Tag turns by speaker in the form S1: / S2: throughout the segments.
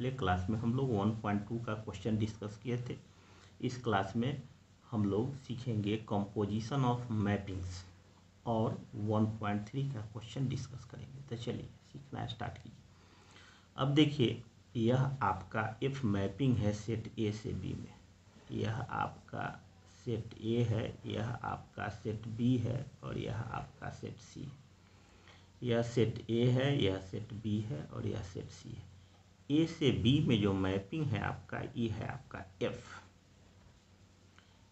S1: पिछले क्लास में हम लोग 1.2 का क्वेश्चन डिस्कस किए थे। इस क्लास में हम लोग सीखेंगे कंपोजिशन ऑफ मैपिंग्स और 1.3 का क्वेश्चन डिस्कस करेंगे। तो चलिए सीखना स्टार्ट कीजिए। अब देखिए, यह आपका एफ मैपिंग है सेट ए से बी में। यह आपका सेट ए है, यह आपका सेट बी है और यह आपका सेट सी है। यह सेट ए है, यह सेट बी है और यह सेट सी है। ए से बी में जो मैपिंग है आपका, ये है आपका f.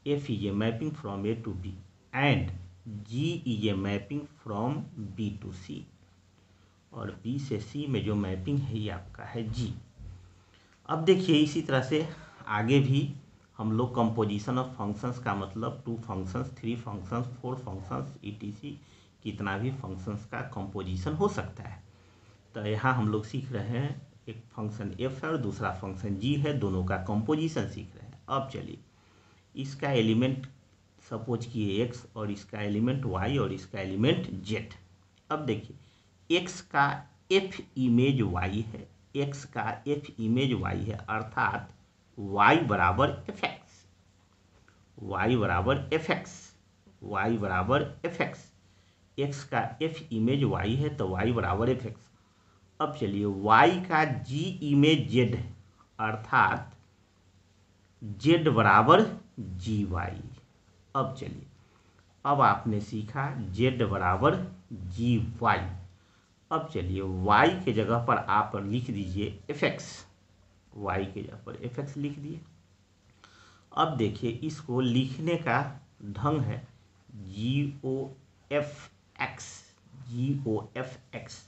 S1: F is a mapping from A to B and ji is a mapping from B to C. और बी से सी में जो मैपिंग है ये आपका है जी। अब देखिए, इसी तरह से आगे भी हम लोग कंपोजिशन ऑफ फंक्शंस का मतलब 2 फंक्शंस, 3 फंक्शंस, 4 फंक्शंस ईटीसी कितना भी फंक्शंस का कंपोजिशन हो सकता है। तो यहाँ हम लोग सीख रहे हैं, एक फंक्शन एफ है और दूसरा फंक्शन जी है, दोनों का कंपोजिशन सीख रहे हैं। अब चलिए, इसका एलिमेंट सपोज किए एक्स और इसका एलिमेंट वाई और इसका एलिमेंट जेड। अब देखिए, एक्स का एफ इमेज वाई है, एक्स का एफ इमेज वाई है, अर्थात वाई बराबर एफ एक्स, वाई बराबर एफ एक्स, वाई बराबर एफ एक्स। एक्स का एफ इमेज वाई है तो वाई बराबर एफ एक्स। अब चलिए, वाई का जी इमेज जेड है, अर्थात जेड बराबर जी वाई। अब चलिए, अब आपने सीखा जेड बराबर जी वाई। अब चलिए, वाई के जगह पर आप लिख दीजिए एफ एक्स, वाई के जगह पर एफ एक्स लिख दिए। अब देखिए, इसको लिखने का ढंग है जी ओ एफ एक्स, जी ओ एफ एक्स।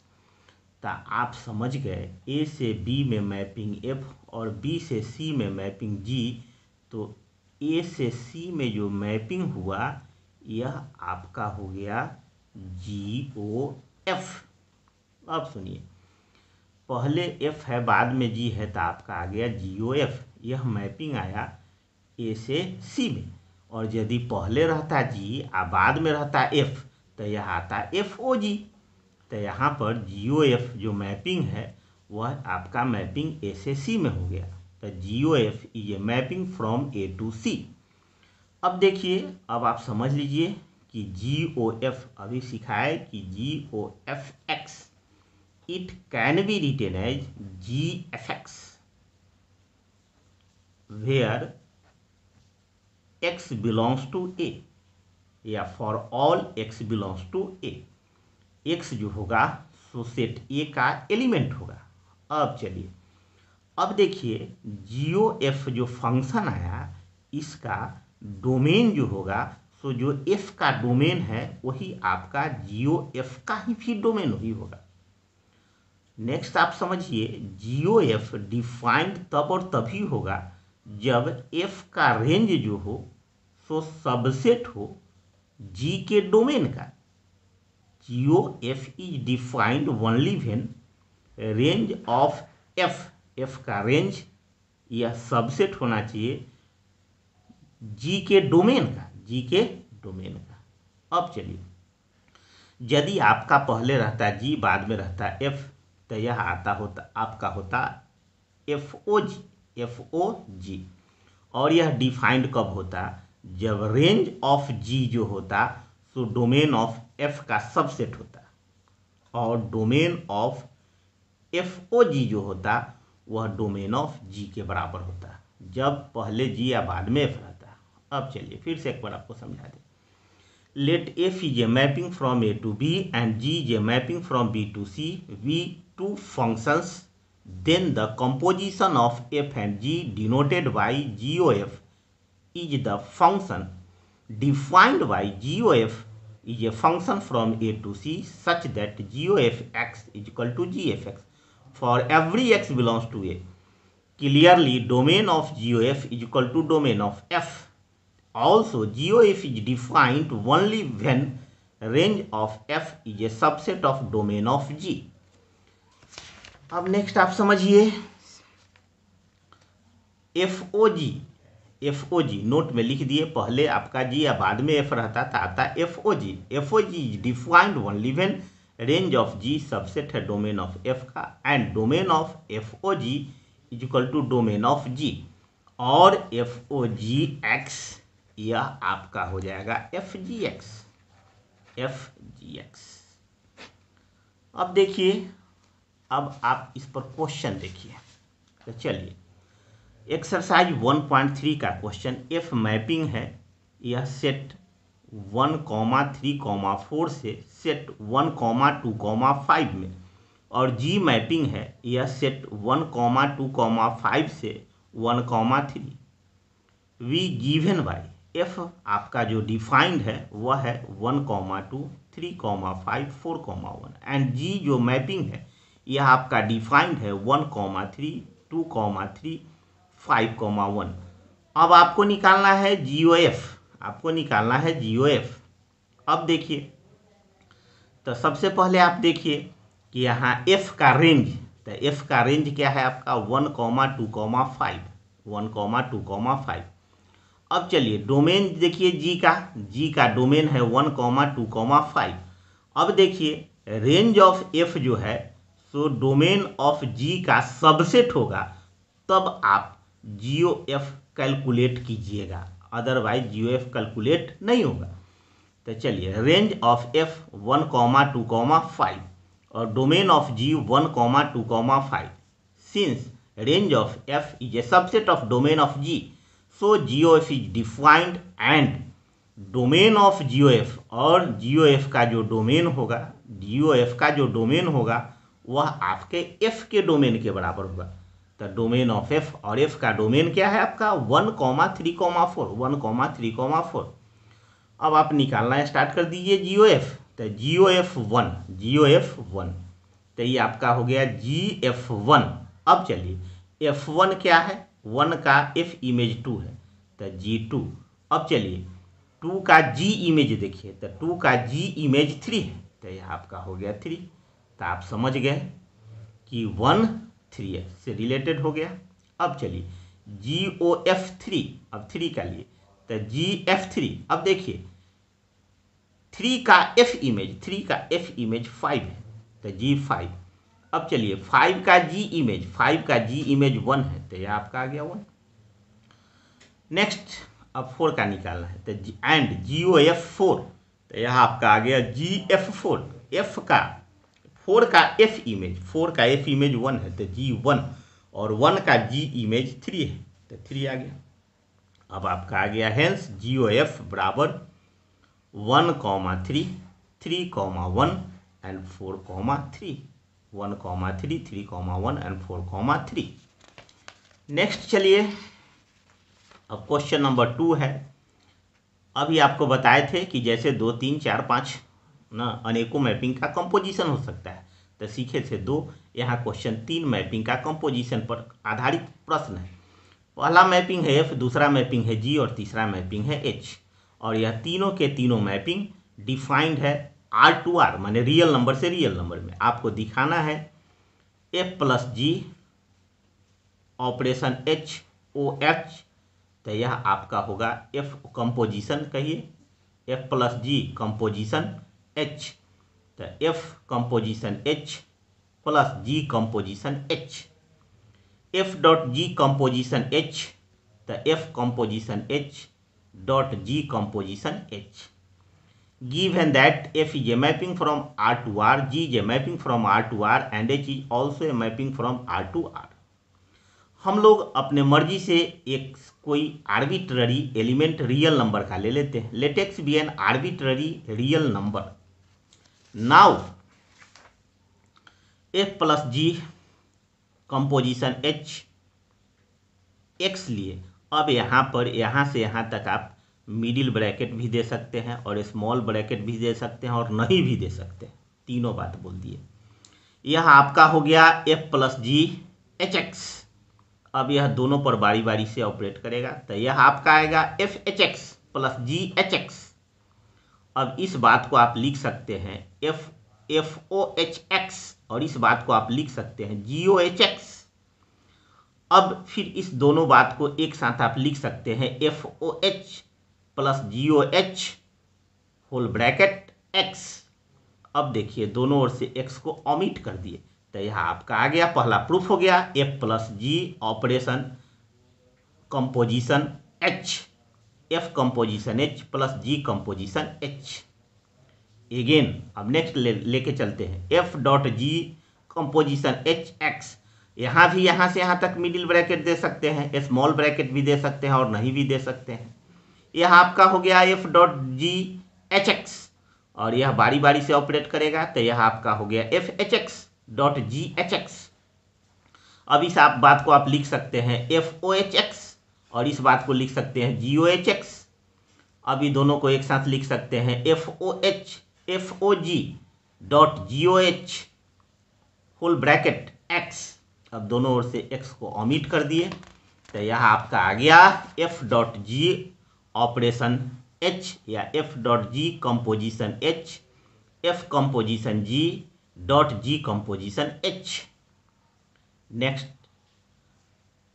S1: तो आप समझ गए, ए से बी में मैपिंग एफ और बी से सी में मैपिंग जी। तो ए से सी में जो मैपिंग हुआ यह आपका हो गया जी ओ एफ। अब सुनिए, पहले एफ है बाद में जी है तो आपका आ गया जी ओ एफ। यह मैपिंग आया ए से सी में, और यदि पहले रहता जी और बाद में रहता एफ तो यह आता एफ ओ जी। तो यहाँ पर जी ओ एफ जो मैपिंग है वह आपका मैपिंग ए से सी में हो गया। तो g O f is a mapping from A to C. अब देखिए, अब आप समझ लीजिए कि जी ओ एफ अभी सिखाए कि g O F x, it can be written as g F x where x belongs to A, या for all x belongs to A. X जो होगा सो सेट ए का एलिमेंट होगा। अब चलिए, अब देखिए, जीओ एफ जो फंक्शन आया इसका डोमेन जो होगा, सो जो एफ का डोमेन है वही आपका जीओ एफ का ही फिर डोमेन ही होगा। नेक्स्ट आप समझिए, जीओ एफ डिफाइंड तब और तभी होगा जब एफ का रेंज जो हो सो सबसेट हो जी के डोमेन का। जीओ F is defined only when range of F, F का रेंज यह सबसेट होना चाहिए जी के डोमेन का, जी के डोमेन का। अब चलिए, यदि आपका पहले रहता जी बाद में रहता एफ तो यह आता होता आपका होता F o g, f o जी। और यह डिफाइंड कब होता, जब रेंज ऑफ जी जो होता सो डोमेन ऑफ एफ का सबसेट होता, और डोमेन ऑफ एफ ओ जी जो होता वह डोमेन ऑफ जी के बराबर होता जब पहले जी या बाद में एफ रहता। अब चलिए फिर से एक बार आपको समझा दें। Let F is a mapping from A to B and ji is a mapping from B to C, be two functions, then the composition of f and g denoted by GOF is the function defined by GOF is a function from a to c such that GOF x is equal to GFX for every x belongs to a. Clearly, domain of GOF is equal to domain of f. Also, GOF is defined only when range of f is a subset of domain of G. अब next आप समझिए, F o g, f o जी note में लिख दिए, पहले आपका जी या बाद में एफ रहता था आता f o g. F o g defined only when range of g subset है डोमेन ऑफ एफ का, and domain of f o g is equal to domain of g, और एफ ओ जी एक्स यह आपका हो जाएगा f g x, f g x. अब देखिए, अब आप इस पर क्वेश्चन देखिए। तो चलिए, एक्सरसाइज 1.3 का क्वेश्चन, एफ मैपिंग है यह सेट 1,3,4 से सेट 1,2,5 में, और जी मैपिंग है यह सेट 1,2,5 से 1,3। वी गिवन बाई एफ आपका जो डिफाइंड है वह है 1,2, 3,5, 4,1, एंड जी जो मैपिंग है यह आपका डिफाइंड है 1,3, 2,3, 5,1। अब आपको निकालना है जीओएफ, आपको निकालना है जीओएफ। अब देखिए, तो सबसे पहले आप देखिए कि यहाँ एफ का रेंज, तो एफ का रेंज क्या है आपका 1,2,5, 1,2,5। अब चलिए डोमेन देखिए जी का डोमेन है 1,2,5। अब देखिए रेंज ऑफ एफ जो है सो डोमेन ऑफ जी का सबसेट होगा, तब आप जीओ एफ कैलकुलेट कीजिएगा, अदरवाइज जीओ एफ कैलकुलेट नहीं होगा। तो चलिए, रेंज ऑफ एफ 1,2,5 और domain of g 1,2,5। Since range of f is a subset of domain of g, so g o f is defined and domain of g o f, और g o f का जो domain होगा, जीओएफ का जो डोमेन होगा वह आपके एफ के डोमेन के बराबर होगा। तो डोमेन ऑफ एफ, और एफ का डोमेन क्या है आपका 1,3,4, 1,3,4। अब आप निकालना स्टार्ट कर दीजिए जीओएफ। तो जीओएफ 1, जीओएफ 1, तो ये आपका हो गया जीएफ 1। अब चलिए F1 क्या है, 1 का F इमेज 2 है तो G2। अब चलिए 2 का G इमेज देखिए, तो 2 का G इमेज 3 है, तो यह आपका हो गया 3। तो आप समझ गए कि 1 3 से रिलेटेड हो गया। अब चलिए GOF3, अब 3 का लिए तो GF3। अब देखिए 3 का F इमेज, 3 का F इमेज 5 है तो G5। अब चलिए 5 का G इमेज, 5 का G इमेज 1 है तो यह आपका आ गया 1। नेक्स्ट अब 4 का निकालना है तो एंड GOF4, तो यह आपका आ गया GF4। F का 4 का F इमेज, 4 का F इमेज 1 है तो G1, और 1 का G इमेज 3 है तो 3 आ गया। अब आपका आ गया हेंस GOF बराबर 1,3, 3,1 एंड 4,3, 1,3, 3,1 एंड 4,3। नेक्स्ट चलिए, अब क्वेश्चन नंबर 2 है। अभी आपको बताए थे कि जैसे 2, 3, 4, 5 ना अनेकों मैपिंग का कंपोजिशन हो सकता है, तो सीखे थे 2, यहाँ क्वेश्चन 3 मैपिंग का कंपोजिशन पर आधारित प्रश्न है। पहला मैपिंग है F, दूसरा मैपिंग है G और तीसरा मैपिंग है H, और यह तीनों के तीनों मैपिंग डिफाइंड है R टू R, माने रियल नंबर से रियल नंबर में। आपको दिखाना है F plus G operation H O H, तो यह आपका होगा F कंपोजिशन, कहिए F plus G composition H, तो F composition H plus G composition H, F dot G composition H, तो F composition H dot G composition H. Given that F is a mapping from R to R, G is a mapping from R to R, and H is also a mapping from R to R. हम लोग अपने मर्जी से एक कोई arbitrary element real number का ले लेते हैं। Let x be an arbitrary real number. Now F plus G composition H x लिए। अब यहाँ पर यहाँ से यहाँ तक आप मिडिल ब्रैकेट भी दे सकते हैं और स्मॉल ब्रैकेट भी दे सकते हैं और नहीं भी दे सकते हैं, तीनों बात बोल दिए। यह आपका हो गया F plus G H x. अब यह दोनों पर बारी बारी से ऑपरेट करेगा, तो यह आपका आएगा F H x plus G H x. अब इस बात को आप लिख सकते हैं F O H X, और इस बात को आप लिख सकते हैं G O H X। अब फिर इस दोनों बात को एक साथ आप लिख सकते हैं FOH plus GOH whole bracket X। अब देखिए दोनों ओर से X को ओमिट कर दिए, तो यह आपका आ गया, पहला प्रूफ हो गया f plus g operation composition h, f composition h plus g composition h. Again अब नेक्स्ट लेके चलते हैं, f dot g composition h x. यहाँ भी यहाँ से यहाँ तक मिडिल ब्रैकेट दे सकते हैं, स्मॉल ब्रैकेट भी दे सकते हैं और नहीं भी दे सकते हैं। यह आपका हो गया एफ डॉट जी एच एक्स, और यह बारी बारी से ऑपरेट करेगा, तो यह आपका हो गया F H x dot G H x. अब इस आप बात को आप लिख सकते हैं एफ ओ एच एक्स, और इस बात को लिख सकते हैं जी ओ एच एक्स। अब ये दोनों को एक साथ लिख सकते हैं f o g dot g o h whole bracket x. अब दोनों ओर से एक्स को ओमिट कर दिए, तो यह आपका आ गया f dot g operation h या f dot g composition h, f composition g dot g composition h. Next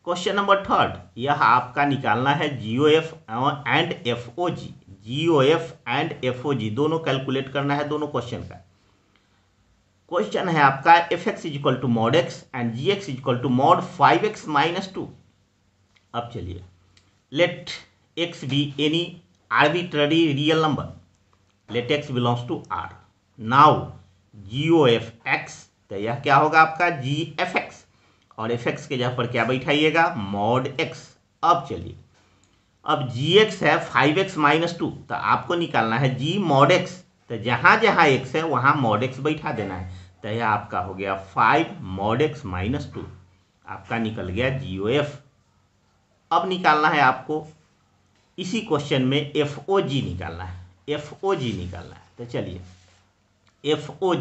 S1: question number third, यह आपका निकालना है g o f and f o g. G o f and f o g दोनों कैलकुलेट करना है दोनों क्वेश्चन का। क्वेश्चन है आपका f x is equal to mod x and g x is equal to mod 5x minus 2। अब चलिए, let x be any arbitrary real number, let x belongs to R. Now G O F x, तो यह क्या होगा आपका G F x, और F x के जगह पर क्या बैठाइएगा मॉड एक्स। अब चलिए, अब जी एक्स है 5x माइनस 2, तो आपको निकालना है जी मॉड एक्स, तो जहाँ जहाँ एक्स है वहाँ मॉड एक्स बैठा देना है, तो यह आपका हो गया 5 मॉड एक्स माइनस 2, आपका निकल गया जी ओ एफ। अब निकालना है आपको इसी क्वेश्चन में एफ ओ जी निकालना है, एफ ओ जी निकालना है। तो चलिए एफ ओ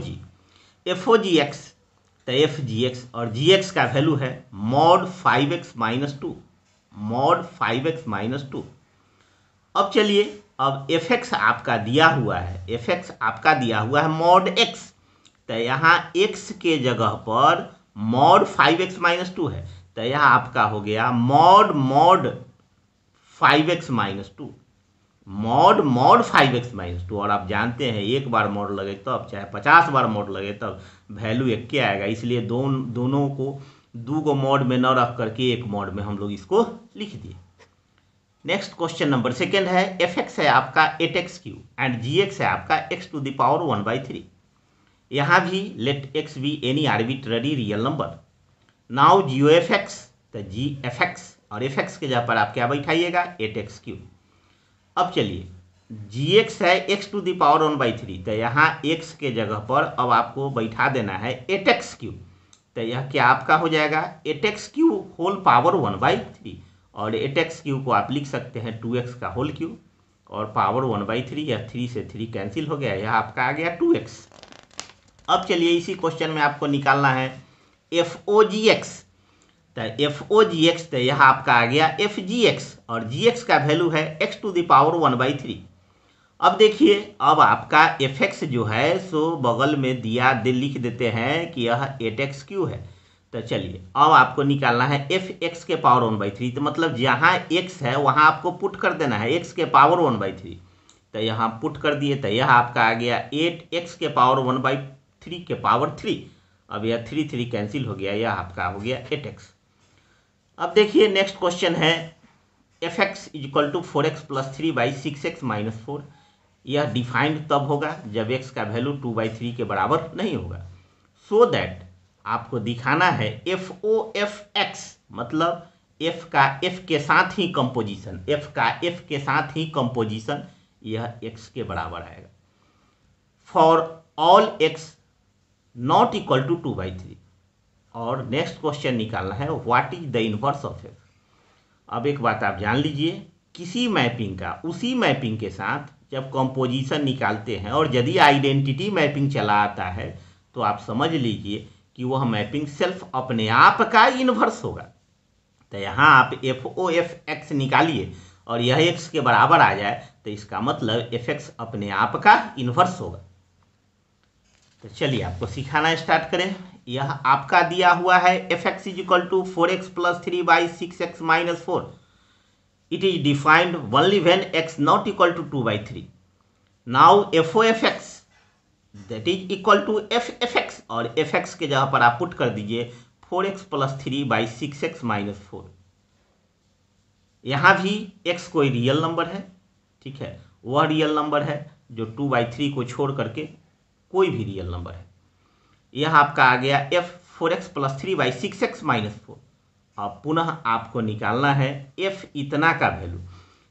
S1: जी एक्स, तो एफ जी एक्स और जी एक्स का वैल्यू है mod 5x minus 2, mod 5x minus 2। अब चलिए, अब एफ एक्स आपका दिया हुआ है, एफ एक्स आपका दिया हुआ है मॉड एक्स, तो यहाँ x के जगह पर मॉड 5x माइनस 2 है, तो यहाँ आपका हो गया mod 5x minus 2, mod 5x minus 2। और आप जानते हैं एक बार मॉड लगे तो अब चाहे 50 बार मॉड लगे तब वैल्यू एक के आएगा, इसलिए दोनों को दो गो मॉड में न रख करके एक मॉड में हम लोग इसको लिख दिए। नेक्स्ट क्वेश्चन नंबर सेकेंड है, एफ एक्स है आपका 8x Q and g x है आपका x टू द पावर 1/3। यहाँ भी let x be any arbitrary real number. Now G O F x, तो जी एफ एक्स और एफ एक्स के जगह पर आप क्या बैठाइएगा 8x क्यू। अब चलिए, जी एक्स है x टू द पावर 1/3, तो यहाँ x के जगह पर अब आपको बैठा देना है 8x क्यू, तो यह क्या आपका हो जाएगा 8x क्यू होल पावर 1/3, और 8x क्यू को आप लिख सकते हैं 2x का होल क्यू, और पावर 1/3 या 3 से 3 कैंसिल हो गया, यह आपका आ गया 2x। अब चलिए इसी क्वेश्चन में आपको निकालना है एफ ओ जी एक्स, तो एफ ओ जी एक्स, तो यह आपका आ गया एफ जी एक्स, और जी एक्स का वैल्यू है x टू द पावर 1/3। अब देखिए, अब आपका एफ एक्स जो है सो बगल में लिख देते हैं कि यह 8x क्यू है। तो चलिए, अब आपको निकालना है एफ एक्स के पावर 1/3, तो मतलब जहाँ x है वहाँ आपको पुट कर देना है x के पावर 1/3, तो यहाँ पुट कर दिए, तो यह आपका आ गया 8x के पावर 1/3 के पावर 3। अब यह 3 कैंसिल हो गया, यह आपका हो गया 8x। अब देखिए नेक्स्ट क्वेश्चन है F x is equal to 4x plus 3/6x minus 4। यह डिफाइंड तब होगा जब x का वैल्यू 2/3 के बराबर नहीं होगा। सो दैट आपको दिखाना है एफ ओ एफ एक्स, मतलब f का f के साथ ही कंपोजिशन, f का f के साथ ही कंपोजिशन यह x के बराबर आएगा for all x not equal to 2/3। और नेक्स्ट क्वेश्चन निकालना है what is the inverse of f। अब एक बात आप जान लीजिए, किसी मैपिंग का उसी मैपिंग के साथ जब कंपोजिशन निकालते हैं और यदि आइडेंटिटी मैपिंग चला आता है तो आप समझ लीजिए कि वह मैपिंग सेल्फ अपने आप का इन्वर्स होगा। तो यहाँ आप एफ ओ एफ एक्स निकालिए और यह एक्स के बराबर आ जाए तो इसका मतलब एफ एक्स अपने आप का इन्वर्स होगा। तो चलिए आपको सिखाना स्टार्ट करें। यह आपका दिया हुआ है F x is equal to 4x plus 3/6x minus 4। It is defined only when x not equal to 2/3। Now F O F x that is equal to F x, और एफ एक्स के जगह पर आप put कर दीजिए 4x + 3/6x - 4। यहाँ भी x कोई रियल नंबर है, ठीक है, वह रियल नंबर है जो 2/3 को छोड़ करके कोई भी रियल नंबर है। यह आपका आ गया f 4x + 3/6x - 4। अब पुनः आपको निकालना है f इतना का वैल्यू।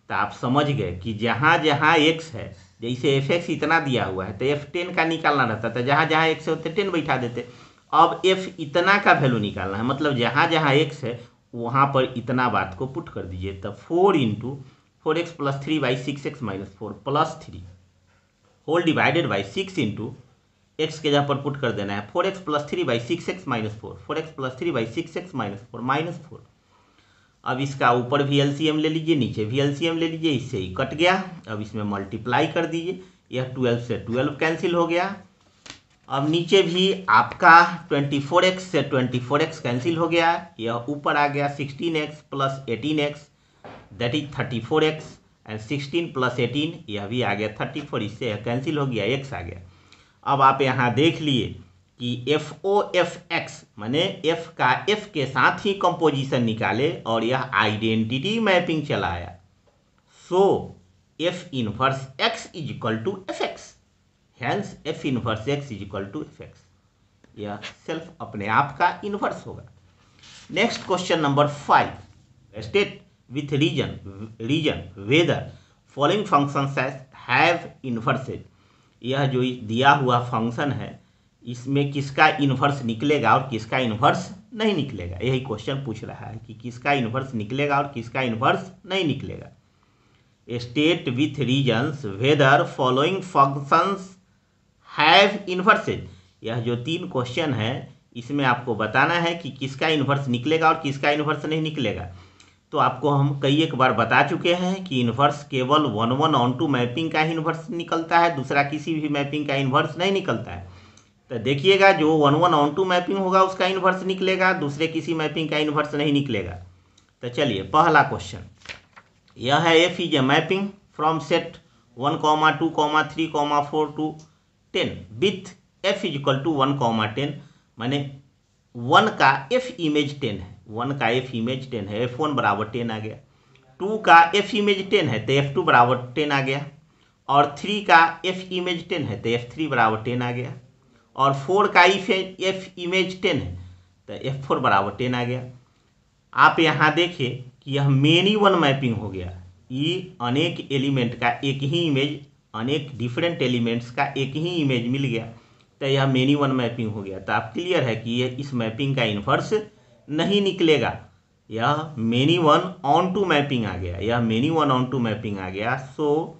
S1: तो आप समझ गए कि जहाँ जहाँ x है, जैसे एफ एक्स इतना दिया हुआ है तो f10 का निकालना रहता था, जहाँ जहाँ x है 10 बैठा देते। अब f इतना का वैल्यू निकालना है, मतलब जहाँ जहाँ x है वहाँ पर इतना बात को पुट कर दीजिए। तब 4 × 4x + 3/6x - 4 + 3 whole divided by 6 × x के जगह पर पुट कर देना है 4x + 3/6x - 4, 4x + 3/6x - 4 -4। अब इसका ऊपर भी एलसीएम ले लीजिए, नीचे भी एलसीएम ले लीजिए, इससे ही कट गया। अब इसमें मल्टीप्लाई कर दीजिए, यह 12 से 12 कैंसिल हो गया। अब नीचे भी आपका 24x से 24x कैंसिल हो गया, यह ऊपर आ गया 16x + 18x that is 34x, and 16 + 18 यह भी आ गया 34, इससे यह कैंसिल हो गया, x आ गया। अब आप यहाँ देख लिए कि FOFX माने f का f के साथ ही कंपोजिशन निकाले और यह आइडेंटिटी मैपिंग चलाया। So F inverse x = fx, hence F inverse x = fx, यह सेल्फ अपने आप का इनवर्स होगा। Next question number 5, state with reason whether following functions have inverses. यह जो दिया हुआ फंक्शन है इसमें किसका इन्वर्स निकलेगा और किसका इन्वर्स नहीं निकलेगा, यही क्वेश्चन पूछ रहा है कि किसका इन्वर्स निकलेगा और किसका इन्वर्स नहीं निकलेगा। State with reasons whether following functions have inverses. यह जो 3 क्वेश्चन है इसमें आपको बताना है कि किसका इन्वर्स निकलेगा और किसका इन्वर्स नहीं निकलेगा। तो आपको हम कई एक बार बता चुके हैं कि इन्वर्स केवल 1:1 मैपिंग का ही इन्वर्स निकलता है, दूसरा किसी भी मैपिंग का इन्वर्स नहीं निकलता है। तो देखिएगा जो 1:1 मैपिंग होगा उसका इन्वर्स निकलेगा, दूसरे किसी मैपिंग का इन्वर्स नहीं निकलेगा। तो चलिए पहला क्वेश्चन यह है, f is a mapping from set 1, 2, 3, 4 to 10 with f = 1, 10, माने 1 का f इमेज 10 है, 1 का f इमेज 10 है, f1 = 10 आ गया। 2 का f इमेज 10 है तो f2 = 10 आ गया, और 3 का f इमेज 10 है तो f3 = 10 आ गया, और 4 का f इमेज 10 है तो f4 = 10 आ गया। आप यहाँ देखिए कि यह मेनी वन मैपिंग हो गया, ये अनेक एलिमेंट का एक ही इमेज, अनेक डिफरेंट एलिमेंट्स का एक ही इमेज मिल गया, तो यह मेनी वन मैपिंग हो गया। तो आप क्लियर है कि यह इस मैपिंग का इन्वर्स नहीं निकलेगा, यह many one onto mapping आ गया, यह many one onto mapping आ गया। So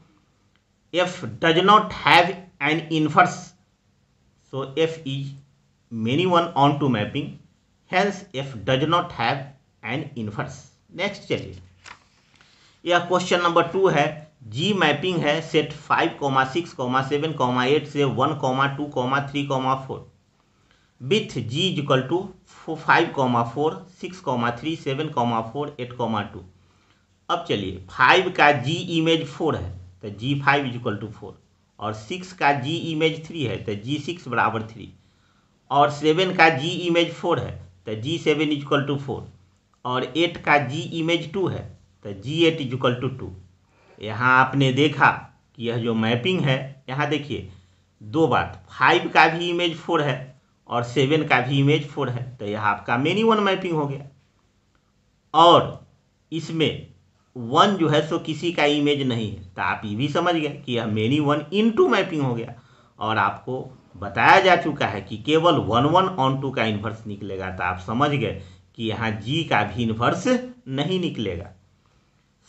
S1: f does not have an inverse, so f is many one on to mapping, hence f does not have an inverse। Next चलिए, यह question number 2 है, जी mapping है set 5, 6, 7, 8 से 1, 2, 3, 4 with g = 5, 4, 6, 3, 7, 4, 8, 2। अब चलिए 5 का g इमेज 4 है तो g5 = 4, और 6 का g इमेज 3 है तो g6 = 3, और 7 का g इमेज 4 है तो g7 = 4, और 8 का g इमेज 2 है तो g8 = 2। यहाँ आपने देखा कि यह जो मैपिंग है, यहाँ देखिए दो बात, 5 का भी इमेज 4 है और 7 का भी इमेज 4 है, तो यह आपका मेनी वन मैपिंग हो गया। और इसमें 1 जो है सो किसी का इमेज नहीं है, तो आप ये भी समझ गए कि यह मेनी वन इनटू मैपिंग हो गया, और आपको बताया जा चुका है कि केवल 1:1 का इन्वर्स निकलेगा। तो आप समझ गए कि यहाँ g का भी इन्वर्स नहीं निकलेगा।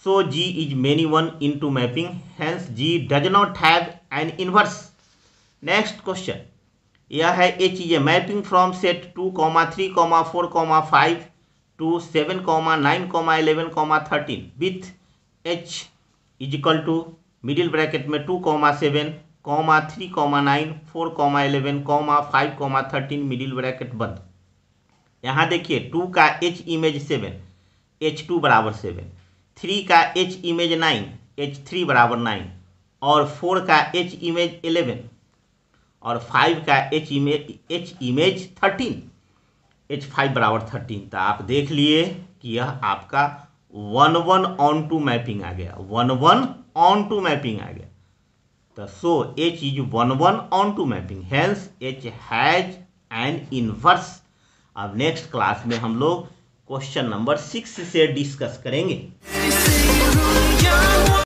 S1: So g is many one into mapping, hence g does not have an inverse. Next question यह है, h is a mapping from set 2, 3, 4, 5 to 7, 9, 11, 13 with h = middle bracket में 2, 7, 3, 9, 4, 11, 5, 13 मिडिल ब्रैकेट बंद। यहाँ देखिए 2 का h इमेज 7, h2 = 7, 3 का h image 9, h3 = 9, और 4 का h इमेज 11, और 5 का H इमेज 13, H5 बराबर 13। तो आप देख लिए कि यह आपका 1:1 मैपिंग आ गया, 1:1 मैपिंग आ गया। तो सो H is 1:1 mapping, hence H has an inverse. अब नेक्स्ट क्लास में हम लोग क्वेश्चन नंबर 6 से डिस्कस करेंगे।